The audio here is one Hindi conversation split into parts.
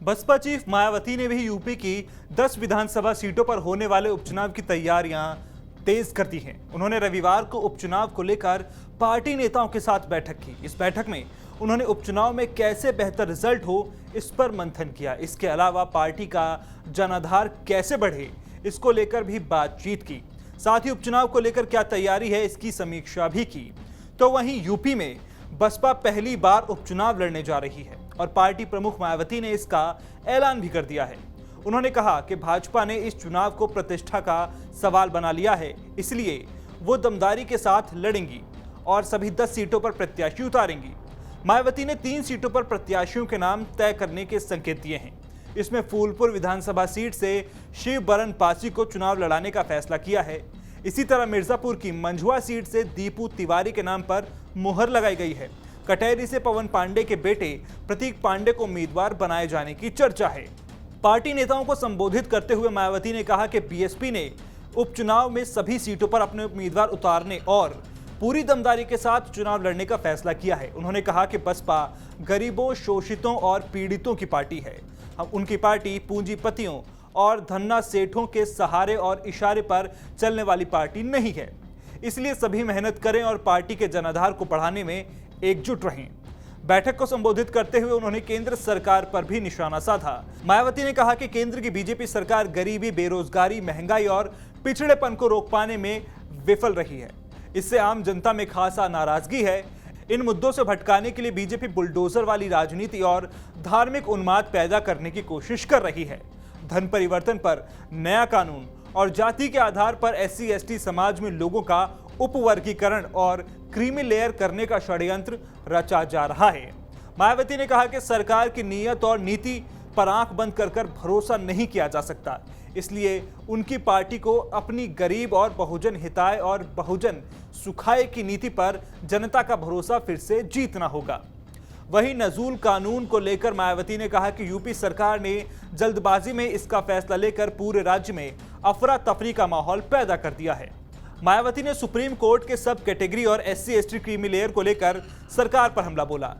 बसपा चीफ मायावती ने भी यूपी की 10 विधानसभा सीटों पर होने वाले उपचुनाव की तैयारियां तेज कर दी हैं। उन्होंने रविवार को उपचुनाव को लेकर पार्टी नेताओं के साथ बैठक की। इस बैठक में उन्होंने उपचुनाव में कैसे बेहतर रिजल्ट हो इस पर मंथन किया। इसके अलावा पार्टी का जनाधार कैसे बढ़े इसको लेकर भी बातचीत की। साथ ही उपचुनाव को लेकर क्या तैयारी है इसकी समीक्षा भी की। तो वहीं यूपी में बसपा पहली बार उपचुनाव लड़ने जा रही है और पार्टी प्रमुख मायावती ने इसका ऐलान भी कर दिया है। उन्होंने कहा कि भाजपा ने इस चुनाव को प्रतिष्ठा का सवाल बना लिया है, इसलिए वो दमदारी के साथ लड़ेंगी और सभी 10 सीटों पर प्रत्याशी उतारेंगी। मायावती ने 3 सीटों पर प्रत्याशियों के नाम तय करने के संकेत दिए हैं। इसमें फूलपुर विधानसभा सीट से शिव बरन पासी को चुनाव लड़ाने का फैसला किया है। इसी तरह मिर्जापुर की मंझुआ सीट से दीपू तिवारी के नाम पर मुहर लगाई गई है। कटहरी से पवन पांडे के बेटे प्रतीक पांडे को उम्मीदवार बनाए जाने की चर्चा है। पार्टी नेताओं को संबोधित करते हुए मायावती ने कहा कि बीएसपी ने उपचुनाव में सभी सीटों पर अपने उम्मीदवार उतारने और पूरी दमदारी के साथ चुनाव लड़ने का फैसला किया है। उन्होंने कहा कि बसपा गरीबों, शोषितों और पीड़ितों की पार्टी है। उनकी पार्टी पूंजीपतियों और धन्ना सेठों के सहारे और इशारे पर चलने वाली पार्टी नहीं है। इसलिए सभी मेहनत करें और पार्टी के जनाधार को बढ़ाने में एकजुट रहें। बैठक को संबोधित करते हुए उन्होंने केंद्र सरकार पर भी निशाना साधा। मायावती ने कहा कि केंद्र की बीजेपी सरकार गरीबी, बेरोजगारी, महंगाई और पिछड़ेपन को रोक पाने में विफल रही है। इससे आम जनता में खासा नाराजगी है। इन मुद्दों से भटकाने के लिए बीजेपी बुलडोजर वाली राजनीति और धार्मिक उन्माद पैदा करने की कोशिश कर रही है। धन परिवर्तन पर नया कानून और जाति के आधार पर SC/ST समाज में लोगों का उपवर्गीकरण और क्रीमी लेयर करने का षड्यंत्र रचा जा रहा है। मायावती ने कहा कि सरकार की नीयत और नीति पर आंख बंद कर भरोसा नहीं किया जा सकता, इसलिए उनकी पार्टी को अपनी गरीब और बहुजन हिताय और बहुजन सुखाय की नीति पर जनता का भरोसा फिर से जीतना होगा। वहीं नजूल कानून को लेकर मायावती ने कहा कि यूपी सरकार ने जल्दबाजी में इसका फैसला लेकर पूरे राज्य में अफरा तफरी का माहौल पैदा कर दिया है। मायावती ने सुप्रीम कोर्ट के सब कैटेगरी और SC/ST क्रीमी लेयर को लेकर सरकार पर हमला बोला।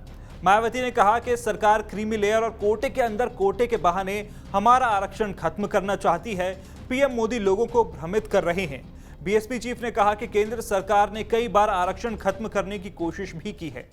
मायावती ने कहा कि सरकार क्रीमी लेयर और कोटे के अंदर कोटे के बहाने हमारा आरक्षण खत्म करना चाहती है। पीएम मोदी लोगों को भ्रमित कर रहे हैं। बीएसपी चीफ ने कहा कि केंद्र सरकार ने कई बार आरक्षण खत्म करने की कोशिश भी की है।